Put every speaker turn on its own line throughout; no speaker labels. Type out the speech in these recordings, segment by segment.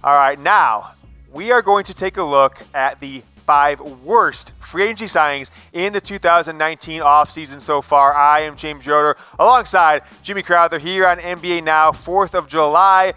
All right, now we are going to take a look at the 5 worst free agency signings in the 2019 offseason so far. I am James Yoder alongside Jimmy Crowther here on NBA Now, 4th of July.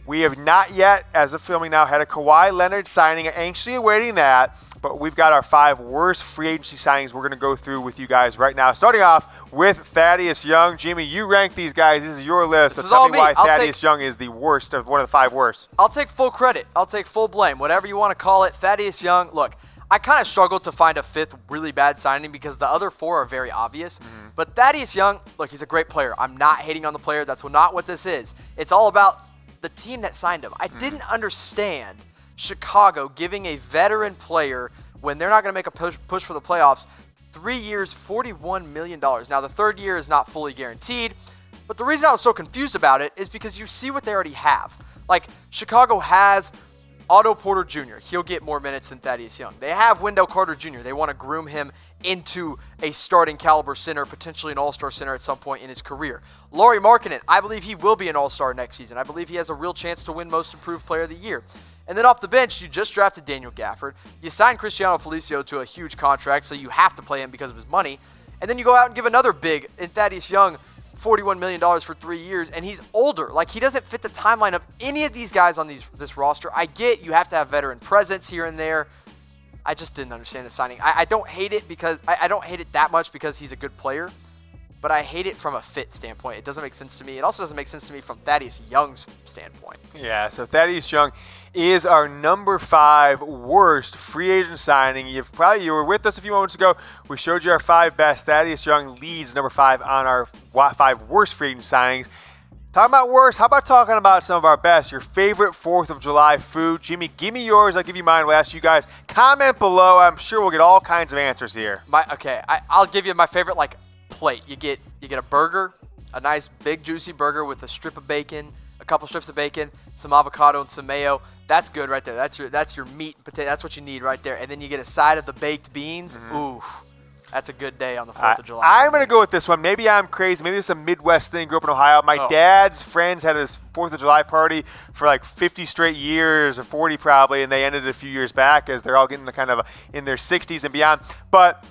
We have not yet, as of filming now, had a Kawhi Leonard signing. Anxiously awaiting that, but we've got our 5 worst free agency signings we're going to go through with you guys right now. Starting off with Thaddeus Young. Jimmy, you rank these guys. This is your list.
This is
tell
all
me why
me.
Thaddeus Young is the worst of one of the 5 worst.
I'll take full credit. I'll take full blame. Whatever you want to call it. Thaddeus Young, look, I kind of struggled to find a 5th really bad signing because the other 4 are very obvious. But Thaddeus Young, look, he's a great player. I'm not hating on the player. That's not what this is. It's all about the team that signed him. I didn't understand Chicago giving a veteran player, when they're not going to make a push for the playoffs, 3 years, $41 million. Now, the 3rd year is not fully guaranteed, but the reason I was so confused about it is because you see what they already have. Like, Chicago has Otto Porter Jr. He'll get more minutes than Thaddeus Young. They have Wendell Carter Jr. They want to groom him into a starting caliber center, potentially an all-star center at some point in his career. Lauri Markkanen, I believe he will be an all-star next season. I believe he has a real chance to win Most Improved Player of the Year. And then off the bench, you just drafted Daniel Gafford. You signed Cristiano Felicio to a huge contract, so you have to play him because of his money. And then you go out and give another big, in Thaddeus Young, $41 million for 3 years, and he's older. Like, he doesn't fit the timeline of any of these guys on this roster. I get you have to have veteran presence here and there. I just didn't understand the signing. I don't hate it because I don't hate it that much because he's a good player, but I hate it from a fit standpoint. It doesn't make sense to me. It also doesn't make sense to me from Thaddeus Young's standpoint.
Yeah, so Thaddeus Young is our number 5 worst free agent signing. You were with us a few moments ago. We showed you our 5 best. Thaddeus Young leads number 5 on our 5 worst free agent signings. Talking about worst, how about talking about some of our best? Your favorite 4th of July food. Jimmy, give me yours. I'll give you mine. We'll ask you guys. Comment below. I'm sure we'll get all kinds of answers here.
I'll give you my favorite plate. You get a burger, a nice big juicy burger with a strip of bacon, a couple strips of bacon, some avocado and some mayo. That's good right there. That's your meat and potato. That's what you need right there. And then you get a side of the baked beans. Ooh, that's a good day on the 4th of July.
I'm going to go with this one. Maybe I'm crazy. Maybe it's a Midwest thing. Grew up in Ohio. My dad's friends had this 4th of July party for like 50 straight years, or 40 probably, and they ended a few years back as they're all getting kind of in their 60s and beyond. But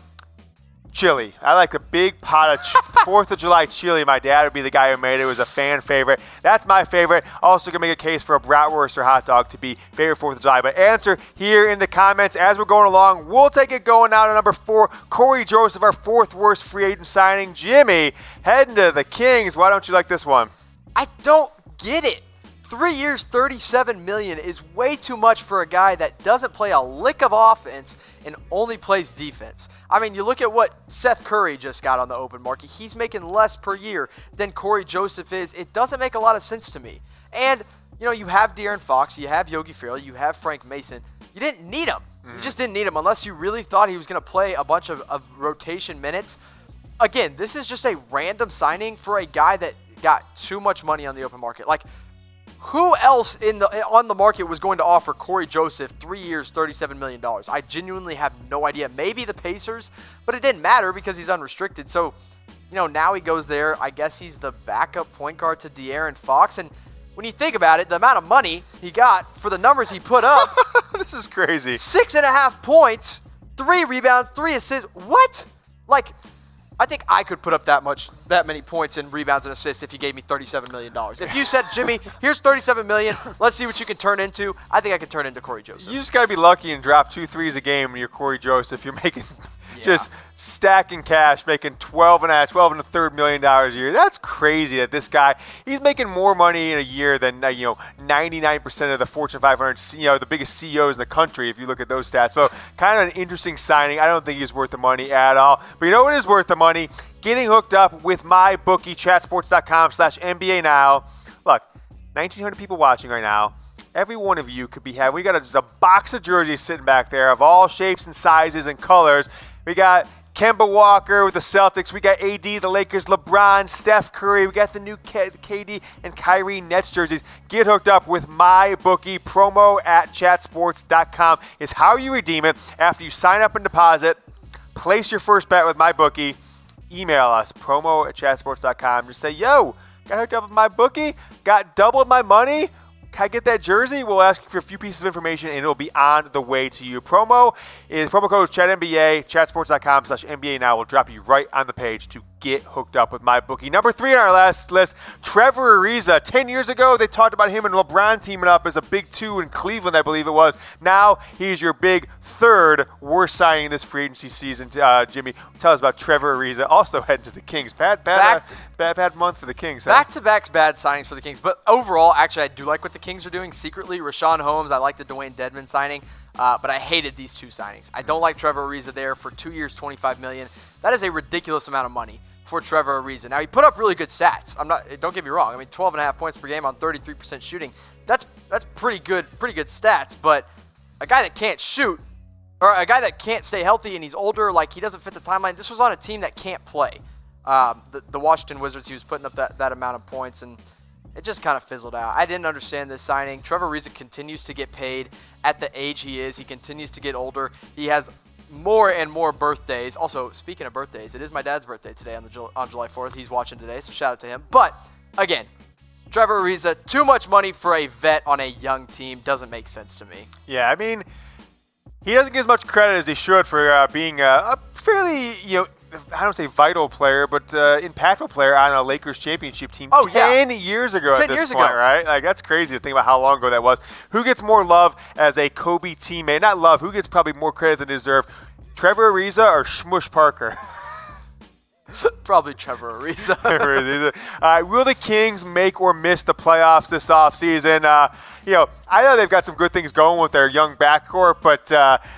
chili. I like a big pot of 4th of July chili. My dad would be the guy who made it. It was a fan favorite. That's my favorite. Also going to make a case for a bratwurst or hot dog to be favorite 4th of July. But answer here in the comments as we're going along. We'll take it going now to number 4. Cory Joseph, our 4th worst free agent signing. Jimmy, heading to the Kings. Why don't you like this one?
I don't get it. 3 years, $37 million is way too much for a guy that doesn't play a lick of offense and only plays defense. I mean, you look at what Seth Curry just got on the open market. He's making less per year than Cory Joseph is. It doesn't make a lot of sense to me. And, you have De'Aaron Fox, you have Yogi Ferrell, you have Frank Mason. You didn't need him. You just didn't need him unless you really thought he was going to play a bunch of rotation minutes. Again, this is just a random signing for a guy that got too much money on the open market. Like, who else on the market was going to offer Cory Joseph 3 years, $37 million? I genuinely have no idea. Maybe the Pacers, but it didn't matter because he's unrestricted. So, now he goes there. I guess he's the backup point guard to De'Aaron Fox. And when you think about it, the amount of money he got for the numbers he put up.
This is crazy.
6.5 points, 3 rebounds, 3 assists. What? I think I could put up that many points and rebounds and assists if you gave me $37 million. If you said, Jimmy, here's $37 million, let's see what you can turn into, I think I could turn into Cory Joseph.
You just got to be lucky and drop 2 threes a game when you're Cory Joseph. You're making just stacking cash, making $12 and a third million a year. That's crazy that this guy, he's making more money in a year than 99% of the Fortune 500, the biggest CEOs in the country if you look at those stats. So kind of an interesting signing. I don't think he's worth the money at all. But you know what is worth the money? Getting hooked up with MyBookie, chatsports.com/NBA now. Look, 1,900 people watching right now. Every one of you could be having, we got just a box of jerseys sitting back there of all shapes and sizes and colors. We got Kemba Walker with the Celtics. We got AD, the Lakers, LeBron, Steph Curry. We got the new KD and Kyrie Nets jerseys. Get hooked up with MyBookie. Promo at chatsports.com is how you redeem it. After you sign up and deposit, place your first bet with MyBookie. Email us, promo at chatsports.com. Just say, yo, got hooked up with MyBookie, got doubled my money. can I get that jersey? We'll ask you for a few pieces of information, and it'll be on the way to you. Promo code ChatNBA, chatsports.com/NBA now will drop you right on the page to get hooked up with MyBookie. Number 3 on our last list, Trevor Ariza. 10 years ago, they talked about him and LeBron teaming up as a big 2 in Cleveland, I believe it was. Now he's your big 3rd worst signing this free agency season. Jimmy, tell us about Trevor Ariza, also heading to the Kings. Bad month for the Kings. Huh?
Back-to-back bad signings for the Kings. But overall, actually, I do like what the Kings are doing secretly. Rashawn Holmes, I like the Dwayne Dedmon signing, but I hated these 2 signings. I don't like Trevor Ariza there for 2 years, $25 million. That is a ridiculous amount of money for Trevor Ariza. Now, he put up really good stats. Don't get me wrong. I mean, 12.5 points per game on 33% shooting. That's pretty good stats. But a guy that can't shoot, or a guy that can't stay healthy and he's older, like he doesn't fit the timeline. This was on a team that can't play. The Washington Wizards, he was putting up that amount of points, and it just kind of fizzled out. I didn't understand this signing. Trevor Ariza continues to get paid at the age he is. He continues to get older. He has more and more birthdays. Also, speaking of birthdays, it is my dad's birthday today on July 4th. He's watching today, so shout out to him. But, again, Trevor Ariza, too much money for a vet on a young team doesn't make sense to me.
Yeah, I mean, he doesn't get as much credit as he should for being a fairly, I don't say vital player, but impactful player on a Lakers championship team 10 years ago at this point, right? Like, that's crazy to think about how long ago that was. Who gets more love as a Kobe teammate? Not love. Who gets probably more credit than deserved? Trevor Ariza or Shmush Parker?
Probably Trevor Ariza.
Will the Kings make or miss the playoffs this offseason? I know they've got some good things going with their young backcourt, but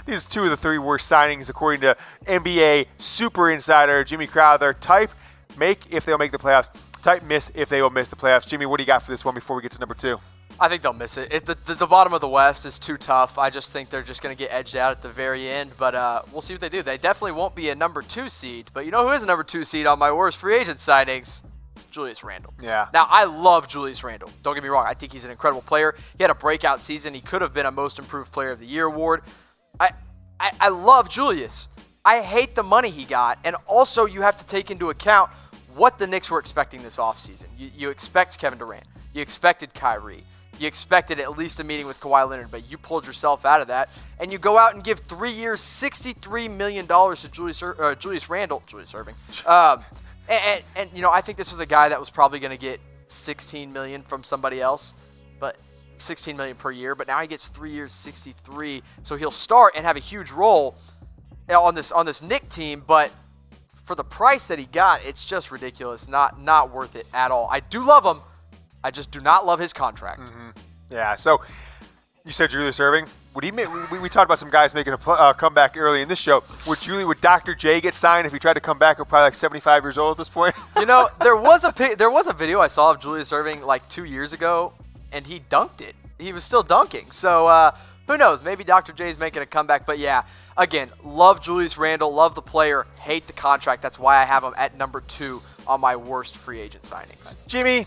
these are 2 of the 3 worst signings according to NBA super insider Jimmy Crowther. Type make if they'll make the playoffs. Type miss if they will miss the playoffs. Jimmy, what do you got for this one before we get to number 2?
I think they'll miss it. The bottom of the West is too tough. I just think they're just going to get edged out at the very end, but we'll see what they do. They definitely won't be a number 2 seed, but you know who is a number 2 seed on my worst free agent signings? It's Julius Randle.
Yeah.
Now, I love Julius Randle. Don't get me wrong. I think he's an incredible player. He had a breakout season. He could have been a Most Improved Player of the Year award. I love Julius. I hate the money he got, and also you have to take into account what the Knicks were expecting this offseason. You expect Kevin Durant. You expected Kyrie. You expected at least a meeting with Kawhi Leonard, but you pulled yourself out of that, and you go out and give 3 years, $63 million to Julius Randle, Julius Irving. And I think this was a guy that was probably going to get $16 million from somebody else, but $16 million per year. But now he gets 3 years, $63, so he'll start and have a huge role on this Knick team. But for the price that he got, it's just ridiculous. Not worth it at all. I do love him. I just do not love his contract.
Mm-hmm. Yeah, so you said Julius Irving. Would he? We talked about some guys making a comeback early in this show. Would Dr. J get signed if he tried to come back? We're probably like 75 years old at this point.
There was a video I saw of Julius Irving like 2 years ago, and he dunked it. He was still dunking. So who knows? Maybe Dr. J's making a comeback. But yeah, again, love Julius Randle, love the player, hate the contract. That's why I have him at number 2 on my worst free agent signings.
Jimmy,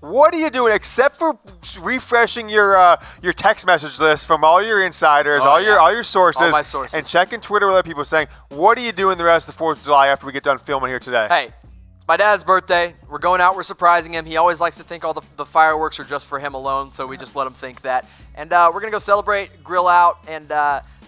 what are you doing except for refreshing your text message list from all your insiders, all your sources,
all my sources,
and checking Twitter with other people saying, what are you doing the rest of the 4th of July after we get done filming here today?
Hey, it's my dad's birthday. We're going out. We're surprising him. He always likes to think all the fireworks are just for him alone, so we just let him think that. And we're going to go celebrate, grill out, and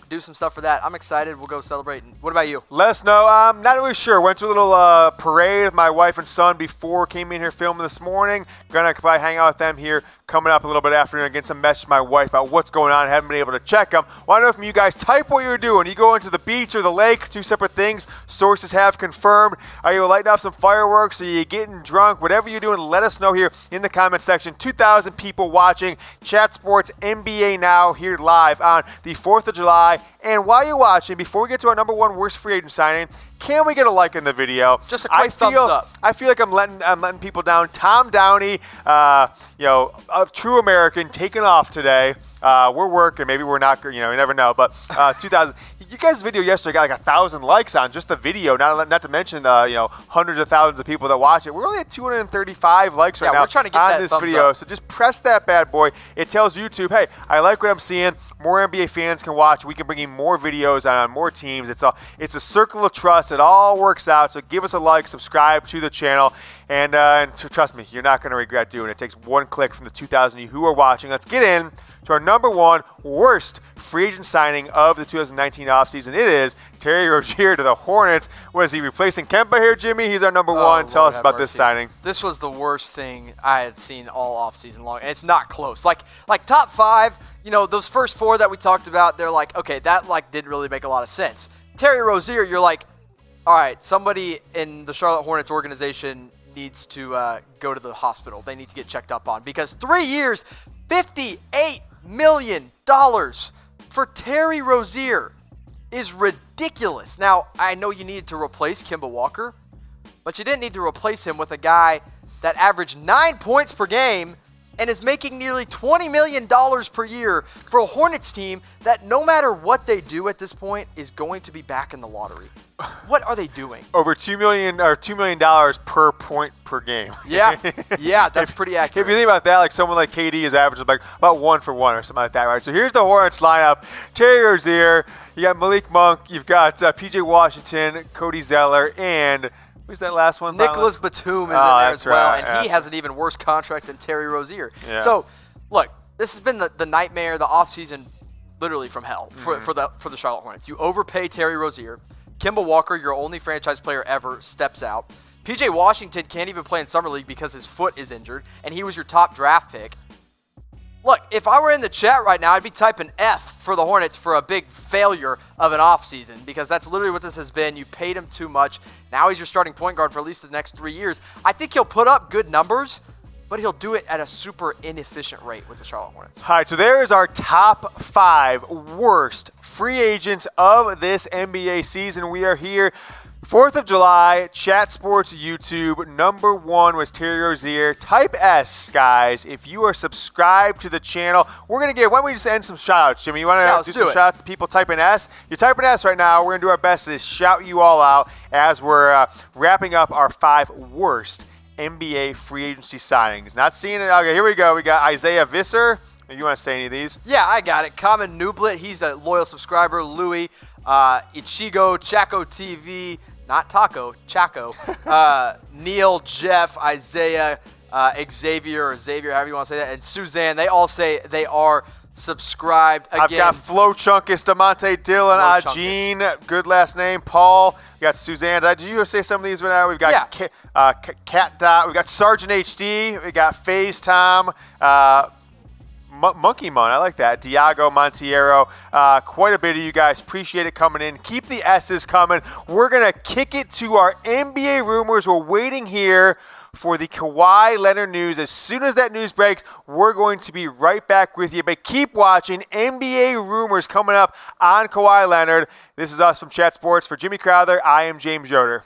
do some stuff for that. I'm excited. We'll go celebrate. What about you?
Let us know. I'm not really sure. Went to a little parade with my wife and son before came in here filming this morning. Gonna probably hang out with them here coming up a little bit afternoon and get some message to my wife about what's going on. Haven't been able to check them. Want to know from you guys, type what you're doing. You go into the beach or the lake, 2 separate things. Sources have confirmed. Are you lighting off some fireworks? Are you getting drunk? Whatever you're doing, let us know here in the comment section. 2,000 people watching Chat Sports NBA Now here live on the 4th of July. And while you're watching, before we get to our number 1 worst free agent signing, can we get a like in the video?
Just a quick thumbs up.
I feel like I'm letting people down. Tom Downey, a true American, taking off today. We're working. Maybe we're not. You never know. But 2,000. You guys' video yesterday got like 1,000 likes on just the video. Not to mention the hundreds of thousands of people that watch it. We're only at 235 likes right now.
We're trying to get
on
that
this
thumbs
video.
up.
So just press that bad boy. It tells YouTube, hey, I like what I'm seeing. More NBA fans can watch. We can bring you more videos on more teams. It's a circle of trust. once it all works out. So give us a like, subscribe to the channel, and trust me, you're not going to regret doing it. It takes one click from the 2,000 of you who are watching. Let's get in to our number one worst free agent signing of the 2019 offseason. It is Terry Rozier to the Hornets. What is he replacing Kemba here, Jimmy? He's our number one. Tell us about this signing.
This was the worst thing I had seen all offseason long, and it's not close. Like top five, those first four that we talked about, they're like, okay, that didn't really make a lot of sense. Terry Rozier, you're like, all right, somebody in the Charlotte Hornets organization needs to go to the hospital. They need to get checked up on, because 3 years, $58 million for Terry Rozier is ridiculous. Now, I know you needed to replace Kemba Walker, but you didn't need to replace him with a guy that averaged 9 points per game and is making nearly $20 million per year for a Hornets team that no matter what they do at this point is going to be back in the lottery. What are they doing?
Over $2 million per point per game.
Yeah, that's pretty accurate.
If you think about that, like someone like KD is averaging like about 1 for 1 or something like that, right? So here's the Hornets lineup: Terry Rozier, you got Malik Monk, you've got PJ Washington, Cody Zeller, and who's that last one?
Nicholas Batum is in there as well, and he has an even worse contract than Terry Rozier. Yeah. So, look, this has been the nightmare, the offseason, literally from hell for the Charlotte Hornets. You overpay Terry Rozier. Kemba Walker, your only franchise player ever, steps out. PJ Washington can't even play in Summer League because his foot is injured, and he was your top draft pick. Look, if I were in the chat right now, I'd be typing F for the Hornets for a big failure of an offseason, because that's literally what this has been. You paid him too much. Now he's your starting point guard for at least the next 3 years. I think he'll put up good numbers, but he'll do it at a super inefficient rate with the Charlotte Hornets.
All right, so there is our top 5 worst free agents of this NBA season. We are here 4th of July, Chat Sports YouTube. Number 1 was Terry Rozier. Type S, guys, if you are subscribed to the channel. We're going to why don't we just end some shout-outs, Jimmy? You want to do some shout-outs to people typing S? You're typing S right now. We're going to do our best to shout you all out as we're wrapping up our 5 worst NBA free agency signings. Not seeing it. Okay, here we go. We got Isaiah Visser. You want to say any of these?
Yeah, I got it. Common Nublet, he's a loyal subscriber. Louis, Ichigo, Chaco TV, not Taco, Chaco. Neil, Jeff, Isaiah, Xavier, however you want to say that, and Suzanne. They all say they are subscribed. Again,
I've got Flo Chunkus, DeMonte Dillon, Ajeen, good last name, Paul. We got Suzanne. Did you say some of these right now? We've got Cat Dot. We've got Sergeant HD. We got FaZe Tom. Monkey Mon, I like that. Diago Montiero. Quite a bit of you guys. Appreciate it coming in. Keep the S's coming. We're going to kick it to our NBA rumors. We're waiting here for the Kawhi Leonard news. As soon as that news breaks, we're going to be right back with you. But keep watching. NBA rumors coming up on Kawhi Leonard. This is us from Chat Sports. For Jimmy Crowther, I am James Yoder.